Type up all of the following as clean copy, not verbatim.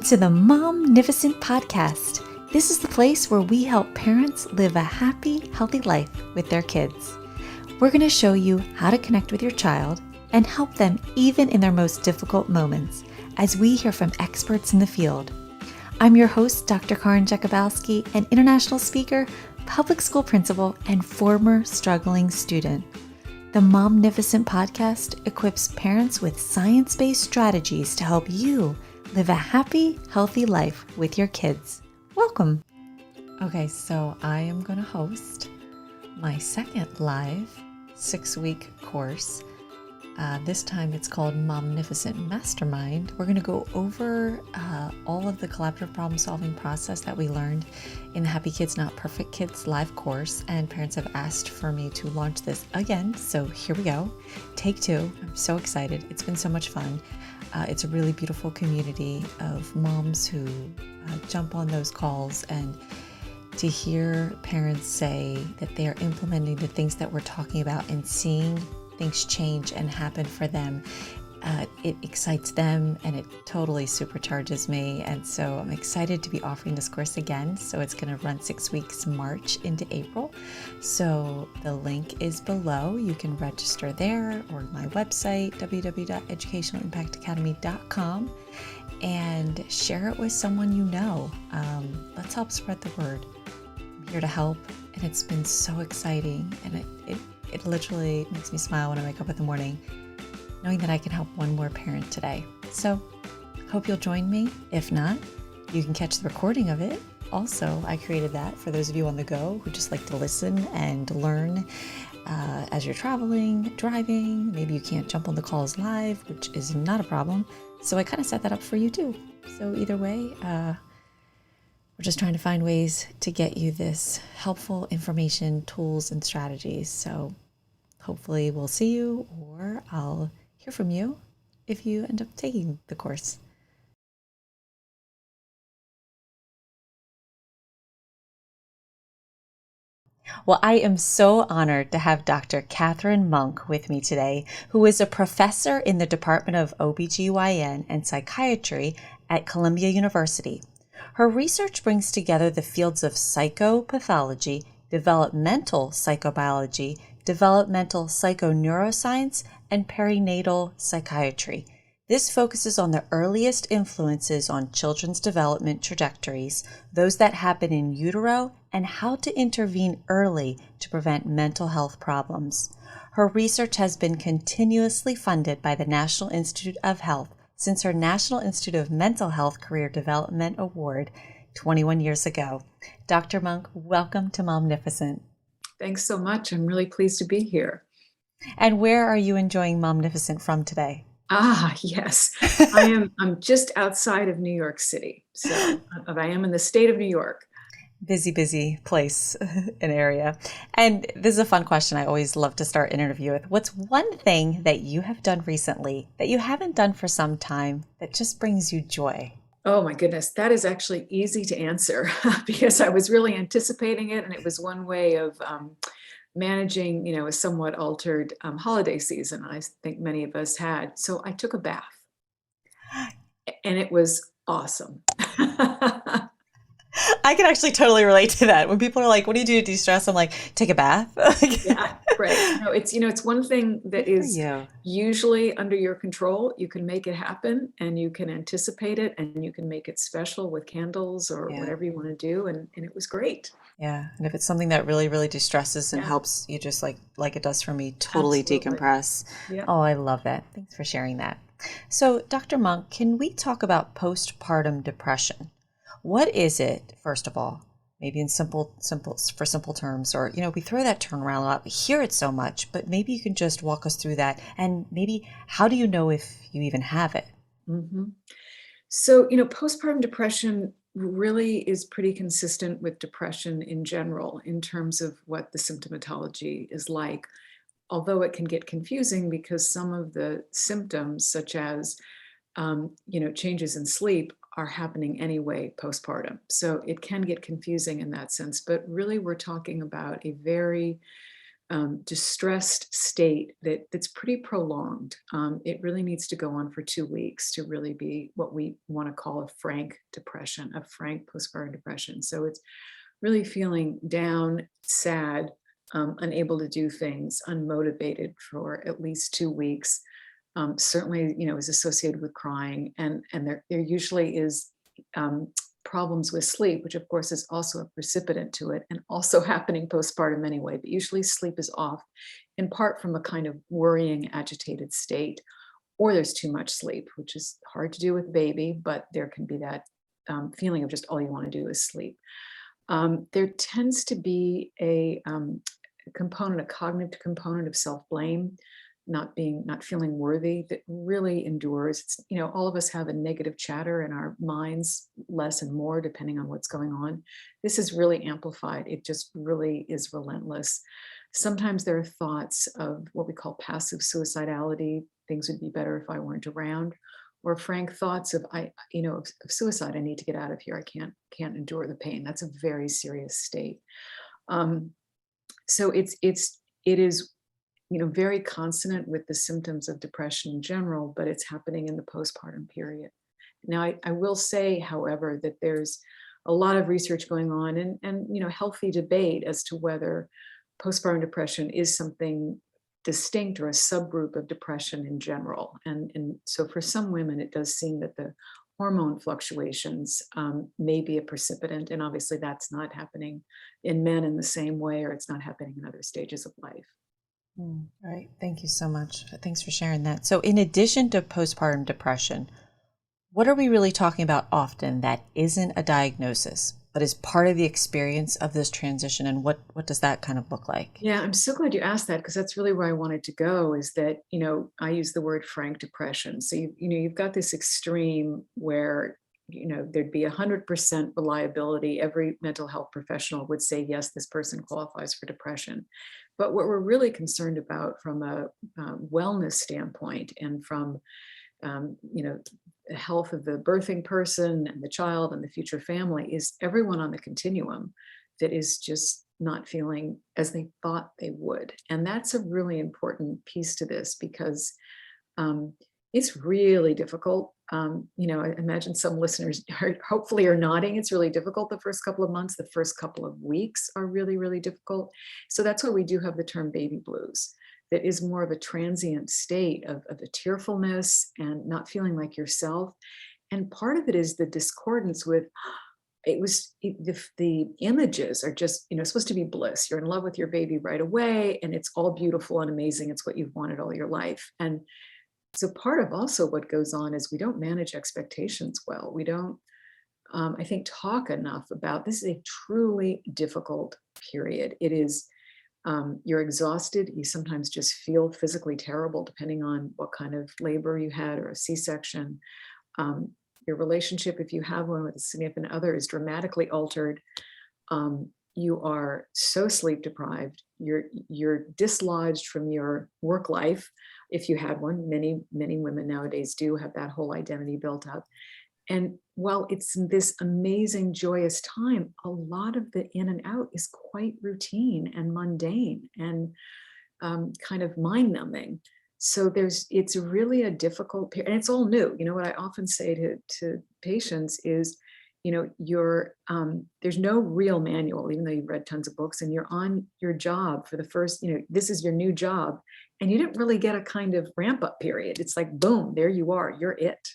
to the Momnificent Podcast. This is the place where we help parents live a happy, healthy life with their kids. We're going to show you how to connect with your child and help them even in their most difficult moments as we hear from experts in the field. I'm your host, Dr. Karin Jakubowski, an international speaker, public school principal, and former struggling student. The Momnificent Podcast equips parents with science-based strategies to help you live a happy, healthy life with your kids. Welcome. Okay, so I am going to host my second live 6-week course. This time it's called Momnificent Mastermind. We're going to go over all of the collaborative problem-solving process that we learned in the Happy Kids Not Perfect Kids live course, and parents have asked for me to launch this again, so here we go. Take 2. I'm so excited. It's been so much fun. It's a really beautiful community of moms who jump on those calls, and to hear parents say that they are implementing the things that we're talking about and seeing things change and happen for them, it excites them and it totally supercharges me. And so I'm excited to be offering this course again. So it's going to run 6 weeks, March into April. So the link is below. You can register there, or my website, www.educationalimpactacademy.com, and share it with someone you know. Let's help spread the word. I'm here to help, and it's been so exciting, and it literally makes me smile when I wake up in the morning, knowing that I can help one more parent today. So hope you'll join me. If not, you can catch the recording of it. Also, I created that for those of you on the go who just like to listen and learn as you're traveling, driving. Maybe you can't jump on the calls live, which is not a problem. So I kind of set that up for you too. So either way, we're just trying to find ways to get you this helpful information, tools, and strategies. So hopefully we'll see you, or I'll hear from you if you end up taking the course. Well, I am so honored to have Dr. Catherine Monk with me today, who is a professor in the Department of GYN and Psychiatry at Columbia University. Her research brings together the fields of psychopathology, developmental psychobiology, developmental psycho-neuroscience, and perinatal psychiatry. This focuses on the earliest influences on children's development trajectories, those that happen in utero, and how to intervene early to prevent mental health problems. Her research has been continuously funded by the National Institute of Health since her National Institute of Mental Health Career Development Award 21 years ago. Dr. Monk, welcome to Momnificent. Thanks so much. I'm really pleased to be here. And where are you enjoying Momnificent from today? Yes. I'm just outside of New York City. So I am in the state of New York. Busy place and area. And this is a fun question I always love to start an interview with. What's one thing that you have done recently that you haven't done for some time that just brings you joy? Oh my goodness, that is actually easy to answer because I was really anticipating it, and it was one way of managing, a somewhat altered holiday season. I think many of us had. So I took a bath, and it was awesome. I can actually totally relate to that. When people are like, what do you do to de-stress? I'm like, take a bath. Yeah, right. No, it's one thing that is usually under your control. You can make it happen, and you can anticipate it, and you can make it special with candles or whatever you want to do. And it was great. Yeah. And if it's something that really, really de-stresses and helps you, just like it does for me, totally decompress. Yeah. Oh, I love that. Thanks for sharing that. So Dr. Monk, can we talk about postpartum depression? What is it, first of all, maybe in simple terms, or, we throw that term around a lot, we hear it so much, but maybe you can just walk us through that, and maybe how do you know if you even have it? Mm-hmm. So, postpartum depression really is pretty consistent with depression in general in terms of what the symptomatology is like, although it can get confusing because some of the symptoms, such as, changes in sleep, are happening anyway postpartum. So it can get confusing in that sense, but really we're talking about a very distressed state that's pretty prolonged. It really needs to go on for 2 weeks to really be what we want to call a frank depression, a frank postpartum depression. So it's really feeling down, sad, unable to do things, unmotivated for at least 2 weeks. Certainly, is associated with crying, and there usually is problems with sleep, which of course is also a precipitant to it, and also happening postpartum anyway. But usually, sleep is off, in part from a kind of worrying, agitated state, or there's too much sleep, which is hard to do with baby, but there can be that feeling of just all you want to do is sleep. There tends to be a component, a cognitive component of self-blame, not feeling worthy, that really endures. It's, all of us have a negative chatter in our minds, less and more depending on what's going on. This is really amplified. It just really is relentless. Sometimes there are thoughts of what we call passive suicidality. Things would be better if I weren't around, or frank thoughts of of suicide. I need to get out of here. I can't endure the pain. That's a very serious state. So it is very consonant with the symptoms of depression in general, but it's happening in the postpartum period. Now, I will say, however, that there's a lot of research going on, and healthy debate as to whether postpartum depression is something distinct or a subgroup of depression in general. And so for some women, it does seem that the hormone fluctuations may be a precipitant, and obviously that's not happening in men in the same way, or it's not happening in other stages of life. All right. Thank you so much. Thanks for sharing that. So in addition to postpartum depression, what are we really talking about often that isn't a diagnosis, but is part of the experience of this transition? And what does that kind of look like? Yeah, I'm so glad you asked that, because that's really where I wanted to go, is that, I use the word frank depression. So, you've got this extreme where, there'd be 100% reliability. Every mental health professional would say, yes, this person qualifies for depression. But what we're really concerned about from a wellness standpoint, and from, the health of the birthing person and the child and the future family, is everyone on the continuum that is just not feeling as they thought they would. And that's a really important piece to this, because it's really difficult. I imagine some listeners hopefully are nodding. It's really difficult the first couple of months. The first couple of weeks are really, really difficult. So that's why we do have the term baby blues. That is more of a transient state of a tearfulness and not feeling like yourself. And part of it is the discordance with, the images are just, supposed to be bliss. You're in love with your baby right away, and it's all beautiful and amazing. It's what you've wanted all your life. And so part of also what goes on is we don't manage expectations well. We don't, I think, talk enough about this. Is a truly difficult period. It is, you're exhausted. You sometimes just feel physically terrible, depending on what kind of labor you had or a C-section. Your relationship, if you have one with a significant other, is dramatically altered. You are so sleep deprived. You're dislodged from your work life, if you had one. Many women nowadays do have that whole identity built up. And while it's this amazing, joyous time, a lot of the in and out is quite routine and mundane and kind of mind numbing. So it's really a difficult period, and it's all new. What I often say to patients is, there's no real manual, even though you've read tons of books, and you're on your job for the first, this is your new job, and you didn't really get a kind of ramp up period. It's like, boom, there you are, you're it.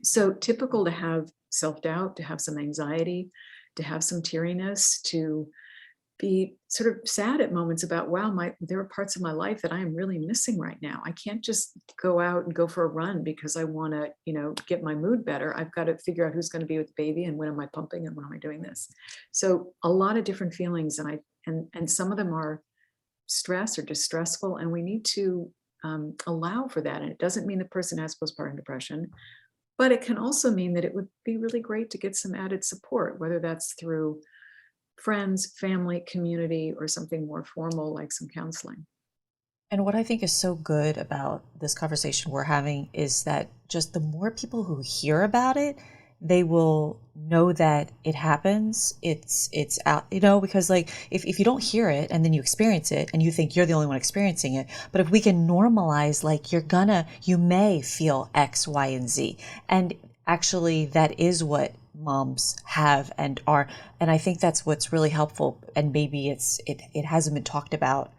So typical to have self-doubt, to have some anxiety, to have some teariness, to be sort of sad at moments about, wow, there are parts of my life that I am really missing right now. I can't just go out and go for a run because I want to, get my mood better. I've got to figure out who's going to be with the baby, and when am I pumping, and when am I doing this? So a lot of different feelings, and some of them are stress or distressful, and we need to allow for that. And it doesn't mean the person has postpartum depression, but it can also mean that it would be really great to get some added support, whether that's through friends, family, community, or something more formal like some counseling. And what I think is so good about this conversation we're having is that just the more people who hear about it, they will know that it happens. It's out, because like if you don't hear it and then you experience it and you think you're the only one experiencing it, but if we can normalize, like you may feel X, Y, and Z. And actually that is what moms have and are. And I think that's what's really helpful. And maybe it hasn't been talked about,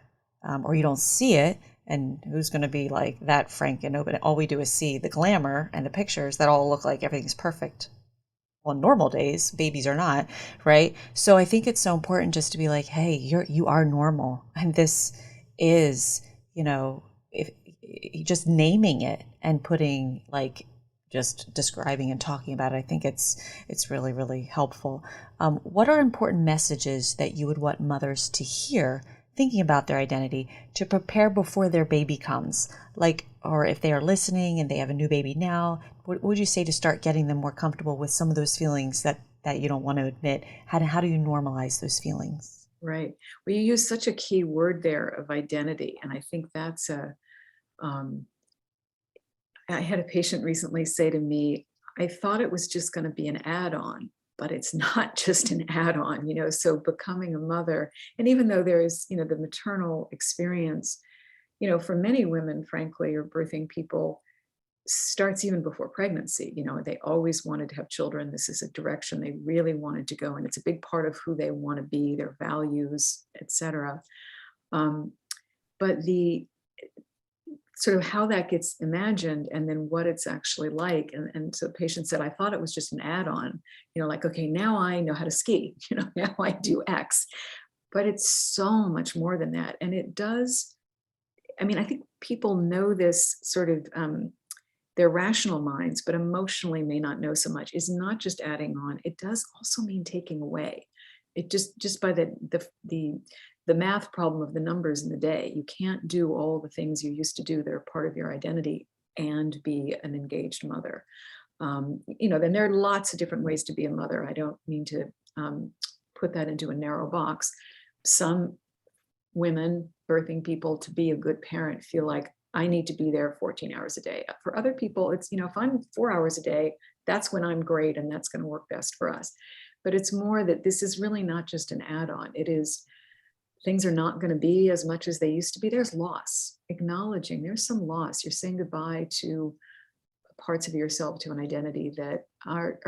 or you don't see it. And who's going to be like that frank and open? All we do is see the glamour and the pictures that all look like everything's perfect. Well, normal days, babies are not, right? So I think it's so important just to be like, hey, you are normal, and this is, if just naming it and putting like just describing and talking about it, I think it's really really helpful. What are important messages that you would want mothers to hear thinking about their identity to prepare before their baby comes? Like, or if they are listening and they have a new baby now, what would you say to start getting them more comfortable with some of those feelings that you don't want to admit? How do you normalize those feelings? Right. Well, you use such a key word there of identity. And I think that's um, I had a patient recently say to me, I thought it was just going to be an add-on, but it's not just an add-on, so becoming a mother. And even though there is, the maternal experience, for many women, frankly, or birthing people, starts even before pregnancy. They always wanted to have children. This is a direction they really wanted to go, and it's a big part of who they want to be, their values, etc. Um, but the sort of how that gets imagined and then what it's actually like. And so the patient said, I thought it was just an add-on, like, okay, now I know how to ski, now I do X. But it's so much more than that. And it does, I think people know this sort of their rational minds, but emotionally may not know so much, is not just adding on. It does also mean taking away. It just by the math problem of the numbers in the day, you can't do all the things you used to do that are part of your identity and be an engaged mother. Then there are lots of different ways to be a mother. I don't mean to put that into a narrow box. Some women, birthing people, to be a good parent feel like I need to be there 14 hours a day. For other people, it's, if I'm 4 hours a day, that's when I'm great and that's going to work best for us. But it's more that this is really not just an add-on. It is, things are not going to be as much as they used to be. There's loss, acknowledging there's some loss. You're saying goodbye to parts of yourself, to an identity that are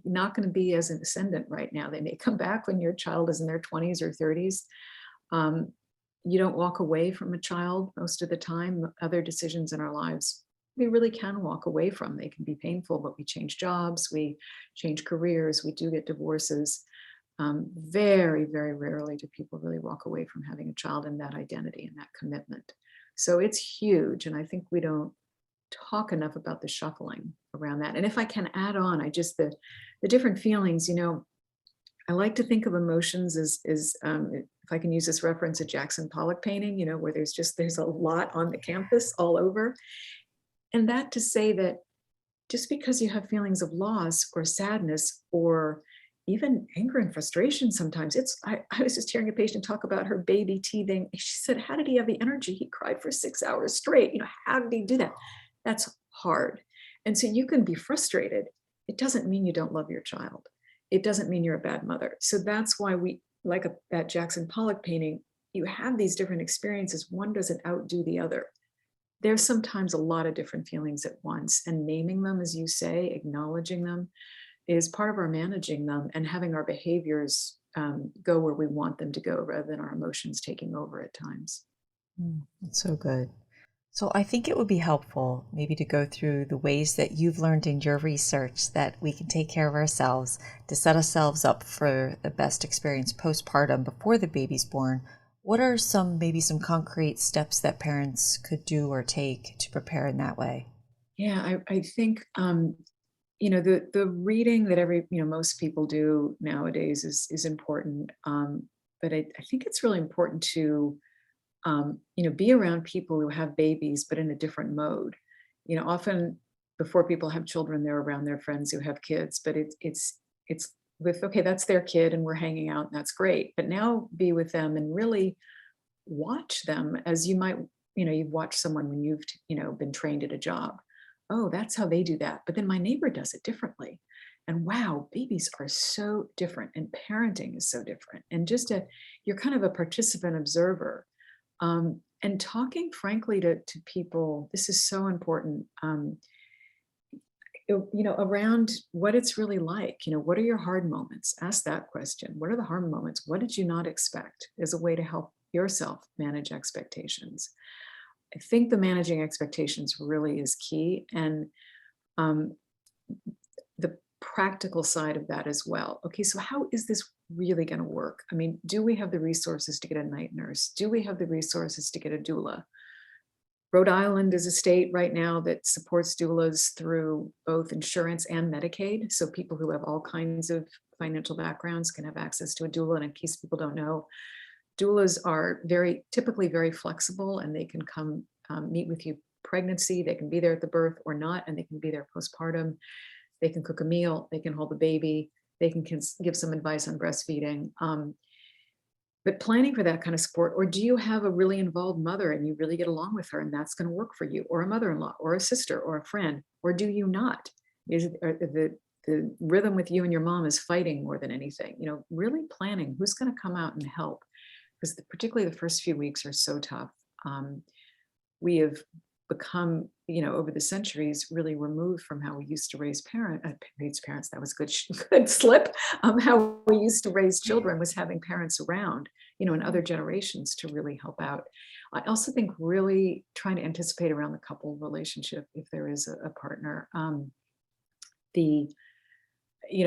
not going to be as an ascendant right now. They may come back when your child is in their 20s or 30s. You don't walk away from a child most of the time. Other decisions in our lives, we really can walk away from. They can be painful, but we change jobs, we change careers, we do get divorces. Very, very rarely do people really walk away from having a child in that identity and that commitment. So it's huge. And I think we don't talk enough about the shuffling around that. And if I can add on, the different feelings, I like to think of emotions as if I can use this reference, a Jackson Pollock painting, where there's a lot on the canvas all over. And that to say that just because you have feelings of loss or sadness or even anger and frustration, sometimes I was just hearing a patient talk about her baby teething. She said, how did he have the energy? He cried for 6 hours straight. How did he do that? That's hard. And so you can be frustrated. It doesn't mean you don't love your child. It doesn't mean you're a bad mother. So that's why we like that Jackson Pollock painting. You have these different experiences. One doesn't outdo the other. There's sometimes a lot of different feelings at once, and naming them, as you say, acknowledging them, is part of our managing them and having our behaviors go where we want them to go rather than our emotions taking over at times. That's so good. So I think it would be helpful maybe to go through the ways that you've learned in your research that we can take care of ourselves to set ourselves up for the best experience postpartum before the baby's born. What are maybe some concrete steps that parents could do or take to prepare in that way? Yeah, I think the reading that most people do nowadays is important. But I think it's really important to be around people who have babies, but in a different mode. Often before people have children, they're around their friends who have kids, but it's with, okay, that's their kid and we're hanging out and that's great. But now be with them and really watch them as you might, you've watched someone when you've, been trained at a job. Oh, that's how they do that. But then my neighbor does it differently. and wow, babies are so different and parenting is so different. And just you're kind of a participant observer. And talking frankly to people, this is so important. Around what it's really like, what are your hard moments? Ask that question. What are the hard moments? What did you not expect, as a way to help yourself manage expectations? I think the managing expectations really is key. And um, the practical side of that as well. Okay, so how is this really going to work? I mean, do we have the resources to get a night nurse? Do we have the resources to get a doula? Rhode Island is a state right now that supports doulas through both insurance and Medicaid. So people who have all kinds of financial backgrounds can have access to a doula. And in case people don't know, doulas are typically very flexible, and they can come meet with you pregnancy. They can be there at the birth or not, and they can be there postpartum. They can cook a meal. They can hold the baby. They can give some advice on breastfeeding. But planning for that kind of support, or do you have a really involved mother and you really get along with her and that's going to work for you, or a mother-in-law, or a sister, or a friend, or do you not? Is the rhythm with you and your mom is fighting more than anything? Really planning who's going to come out and help, because particularly the first few weeks are so tough. We have become, over the centuries, really removed from how we used to raise parents. That was good slip. How we used to raise children was having parents around, in other generations to really help out. I also think really trying to anticipate around the couple relationship, if there is a partner,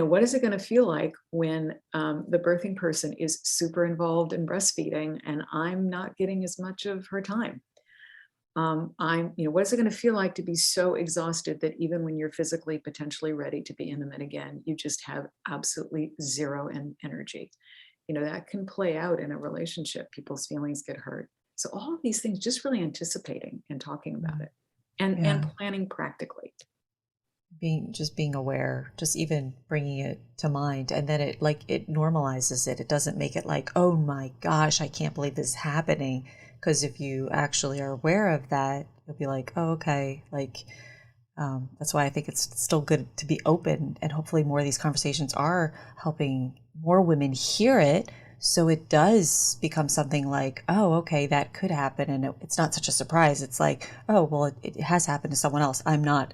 what is it going to feel like when the birthing person is super involved in breastfeeding and I'm not getting as much of her time? What is it going to feel like to be so exhausted that even when you're physically potentially ready to be intimate again, you just have absolutely zero energy? That can play out in a relationship. People's feelings get hurt. So all of these things, just really anticipating and talking about it, and planning practically. Being aware, just even bringing it to mind, and then it normalizes it. It doesn't make it like, oh my gosh, I can't believe this is happening. Because if you actually are aware of that, you'll be like, oh, okay. That's why I think it's still good to be open, and hopefully more of these conversations are helping more women hear it. So it does become something like, oh, okay, that could happen. And it's not such a surprise. It's like, oh, well, it has happened to someone else. I'm not,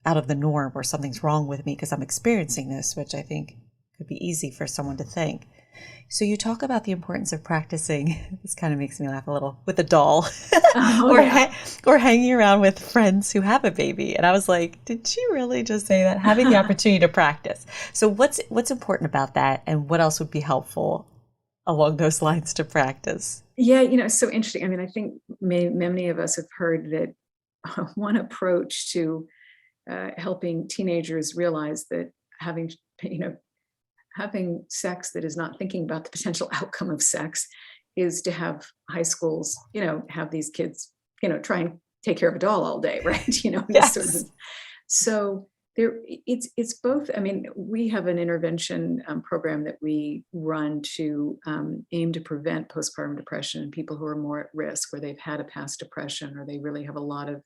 out of the norm, or something's wrong with me because I'm experiencing this, which I think could be easy for someone to think. So you talk about the importance of practicing. This kind of makes me laugh a little, with a doll, or hanging around with friends who have a baby. And I was like, did she really just say that? Having the opportunity to practice. So what's important about that, and what else would be helpful along those lines to practice? Yeah, it's so interesting. I mean, I think many of us have heard that one approach to helping teenagers realize that having sex that is not thinking about the potential outcome of sex is to have high schools, have these kids, try and take care of a doll all day, right? Yes. Sort of. So it's both. I mean, we have an intervention program that we run to aim to prevent postpartum depression in people who are more at risk, where they've had a past depression, or they really have a lot of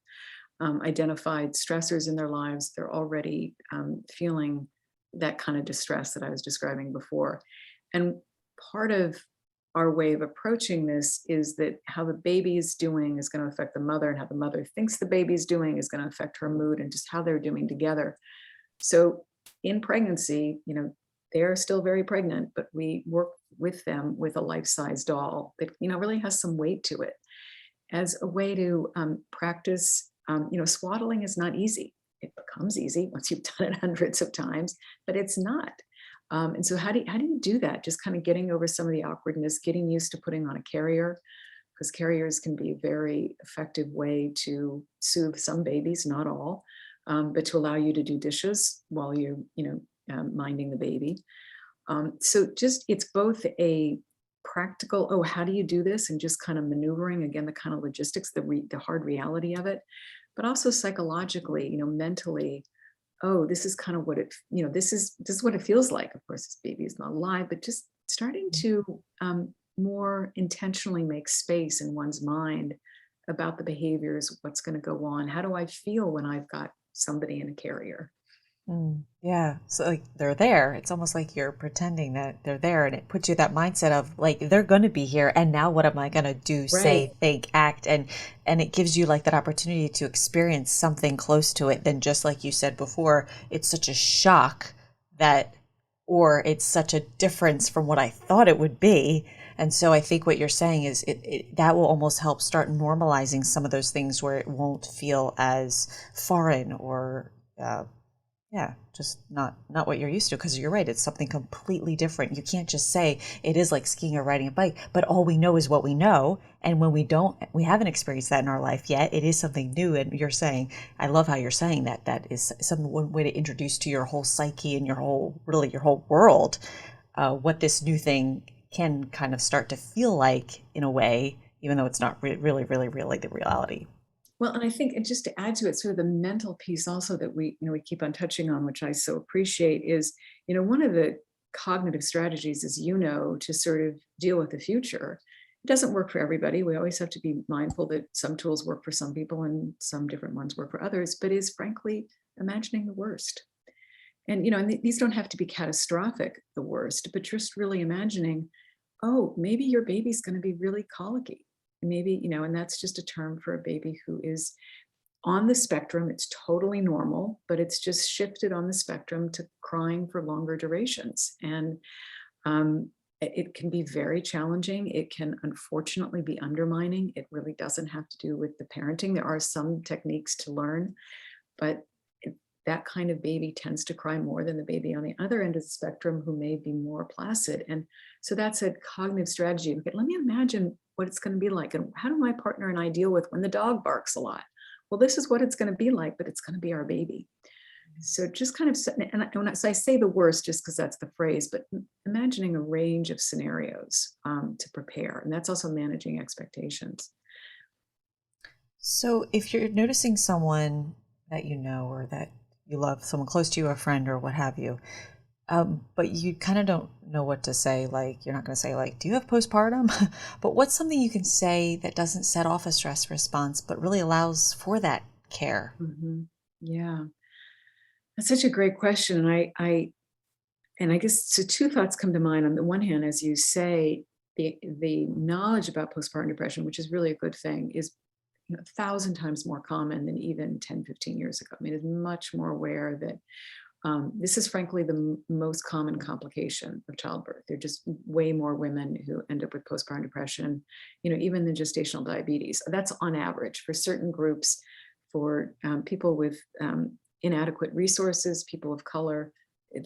identified stressors in their lives. They're already feeling that kind of distress that I was describing before. And part of our way of approaching this is that how the baby is doing is going to affect the mother, and how the mother thinks the baby is doing is going to affect her mood, and just how they're doing together. So in pregnancy, they're still very pregnant, but we work with them with a life-size doll that, really has some weight to it, as a way to practice. Swaddling is not easy. It becomes easy once you've done it hundreds of times, but it's not. And so how do you do that? Just kind of getting over some of the awkwardness, getting used to putting on a carrier, because carriers can be a very effective way to soothe some babies, not all, but to allow you to do dishes while you're, minding the baby. So just, it's both a practical, oh, how do you do this? And just kind of maneuvering, again, the kind of logistics, the hard reality of it, but also psychologically, mentally, oh, this is kind of what this is what it feels like. Of course, this baby is not alive, but just starting to more intentionally make space in one's mind about the behaviors, what's going to go on. How do I feel when I've got somebody in a carrier? Yeah. So like they're there. It's almost like you're pretending that they're there, and it puts you that mindset of like they're going to be here, and now what am I going to do, Right. say, think, act, and it gives you like that opportunity to experience something close to it than just like you said before, it's such a shock that or it's such a difference from what I thought it would be. And so I think what you're saying is that will almost help start normalizing some of those things where it won't feel as foreign or yeah, just not what you're used to because you're right, it's something completely different. You can't just say it is like skiing or riding a bike, but all we know is what we know. And when we haven't experienced that in our life yet, it is something new. And you're saying, I love how you're saying that that is some one way to introduce to your whole psyche and your whole really your whole world what this new thing can kind of start to feel like in a way, even though it's not really the reality. Well, and I think, and just to add to it, sort of the mental piece also that we keep on touching on, which I so appreciate, is one of the cognitive strategies is to sort of deal with the future. It doesn't work for everybody. We always have to be mindful that some tools work for some people and some different ones work for others. But is frankly imagining the worst, and these don't have to be catastrophic, the worst, but just really imagining, oh, maybe your baby's going to be really colicky. Maybe, and that's just a term for a baby who is on the spectrum. It's totally normal, but it's just shifted on the spectrum to crying for longer durations. And it can be very challenging. It can unfortunately be undermining. It really doesn't have to do with the parenting. There are some techniques to learn, but that kind of baby tends to cry more than the baby on the other end of the spectrum who may be more placid. And so that's a cognitive strategy. Okay, let me imagine what it's going to be like. And how do my partner and I deal with when the dog barks a lot? Well, this is what it's going to be like, but it's going to be our baby. So just kind of, so I say the worst just because that's the phrase, but imagining a range of scenarios to prepare. And that's also managing expectations. So if you're noticing someone that you know or that you love, someone close to you, a friend or what have you, but you kind of don't know what to say, like you're not going to say like, do you have postpartum? But what's something you can say that doesn't set off a stress response, but really allows for that care? Mhm. Yeah, that's such a great question. And I guess so two thoughts come to mind. On the one hand, as you say, the knowledge about postpartum depression, which is really a good thing, is 1,000 times more common than even 10, 15 years ago. I mean, it's much more aware that this is frankly the most common complication of childbirth. There are just way more women who end up with postpartum depression, even than gestational diabetes. That's on average for certain groups, for people with inadequate resources, people of color.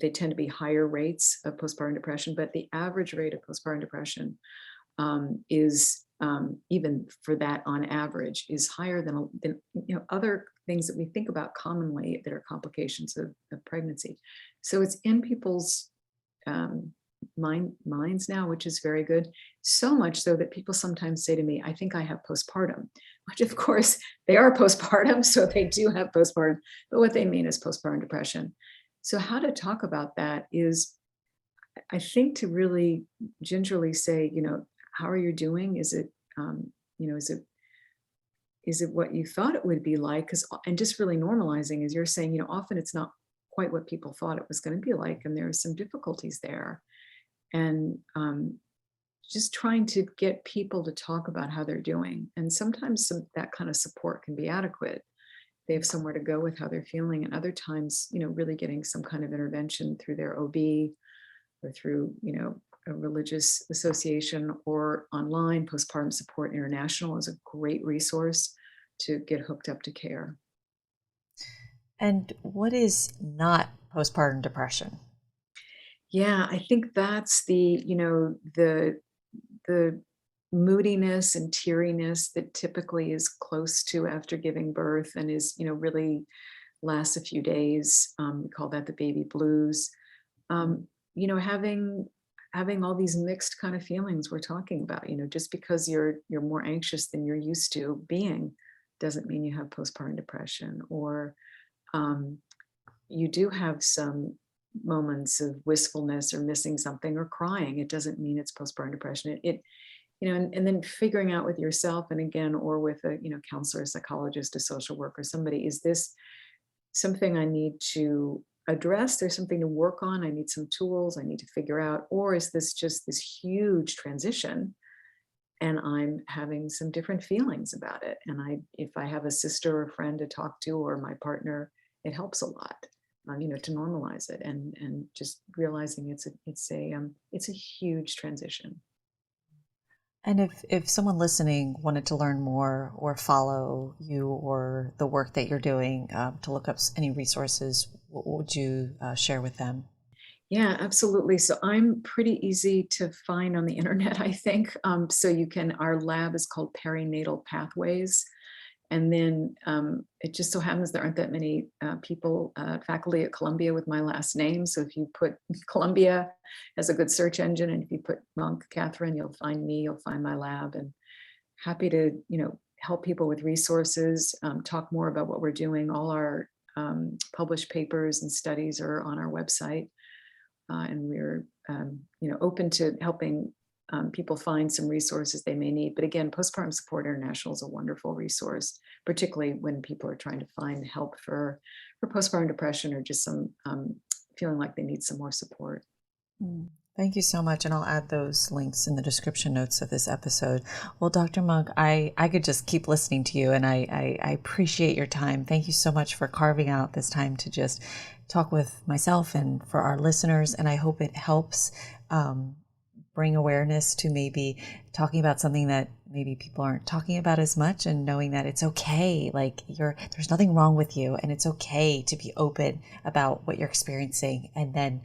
They tend to be higher rates of postpartum depression, but the average rate of postpartum depression is even for that on average is higher than other things that we think about commonly that are complications of pregnancy. So it's in people's minds now, which is very good. So much so that people sometimes say to me, I think I have postpartum, which of course they are postpartum, so they do have postpartum, but what they mean is postpartum depression. So how to talk about that is, I think, to really gingerly say, how are you doing? Is it, you know, is it what you thought it would be like? Because and just really normalizing, as you're saying, often it's not quite what people thought it was going to be like, and there are some difficulties there. And just trying to get people to talk about how they're doing, and sometimes that kind of support can be adequate. They have somewhere to go with how they're feeling, and other times, really getting some kind of intervention through their OB or through, a religious association or online. Postpartum Support International is a great resource to get hooked up to care. And what is not postpartum depression? Yeah, I think that's the moodiness and teariness that typically is close to after giving birth and is, really lasts a few days. We call that the baby blues. Having all these mixed kind of feelings we're talking about. Just because you're more anxious than you're used to being doesn't mean you have postpartum depression. Or um, you do have some moments of wistfulness or missing something or crying. It doesn't mean it's postpartum depression. And then figuring out with yourself, and again, or with a counselor, a psychologist, a social worker, somebody, is this something I need to address? There's something to work on. I need some tools I need to figure out. Or is this just this huge transition and I'm having some different feelings about it? And if I have a sister or friend to talk to or my partner, it helps a lot, to normalize it and just realizing it's a huge transition. And if someone listening wanted to learn more or follow you or the work that you're doing, to look up any resources, what would you share with them? Yeah, absolutely. So I'm pretty easy to find on the internet, I think. Our lab is called Perinatal Pathways. And then it just so happens there aren't that many people, faculty at Columbia with my last name. So if you put Columbia as a good search engine, and if you put Monk Catherine, you'll find me, you'll find my lab, and happy to, help people with resources, talk more about what we're doing. All our published papers and studies are on our website. And we're, open to helping people find some resources they may need. But again, Postpartum Support International is a wonderful resource, particularly when people are trying to find help for postpartum depression or just some feeling like they need some more support. Thank you so much. And I'll add those links in the description notes of this episode. Well, Dr. Monk, I could just keep listening to you, and I appreciate your time. Thank you so much for carving out this time to just talk with myself and for our listeners. And I hope it helps bring awareness to maybe talking about something that maybe people aren't talking about as much, and knowing that it's okay. Like there's nothing wrong with you, and it's okay to be open about what you're experiencing. And then,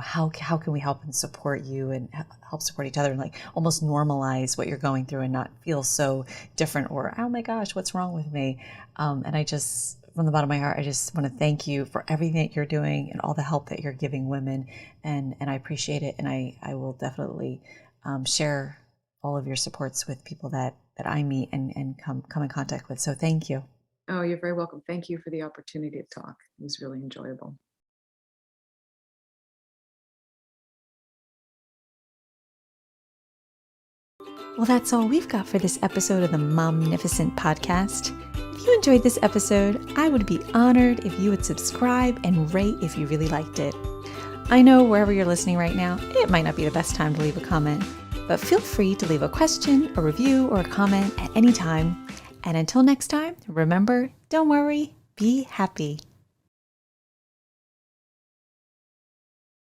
how can we help and support you and help support each other, and like almost normalize what you're going through and not feel so different or, oh my gosh, what's wrong with me? And I just, from the bottom of my heart, I just want to thank you for everything that you're doing and all the help that you're giving women. And I appreciate it. And I will definitely share all of your supports with people that I meet and come in contact with. So thank you. Oh, you're very welcome. Thank you for the opportunity to talk. It was really enjoyable. Well, that's all we've got for this episode of the Momnificent podcast. If you enjoyed this episode, I would be honored if you would subscribe and rate if you really liked it. I know wherever you're listening right now, it might not be the best time to leave a comment, but feel free to leave a question, a review, or a comment at any time. And until next time, remember, don't worry, be happy.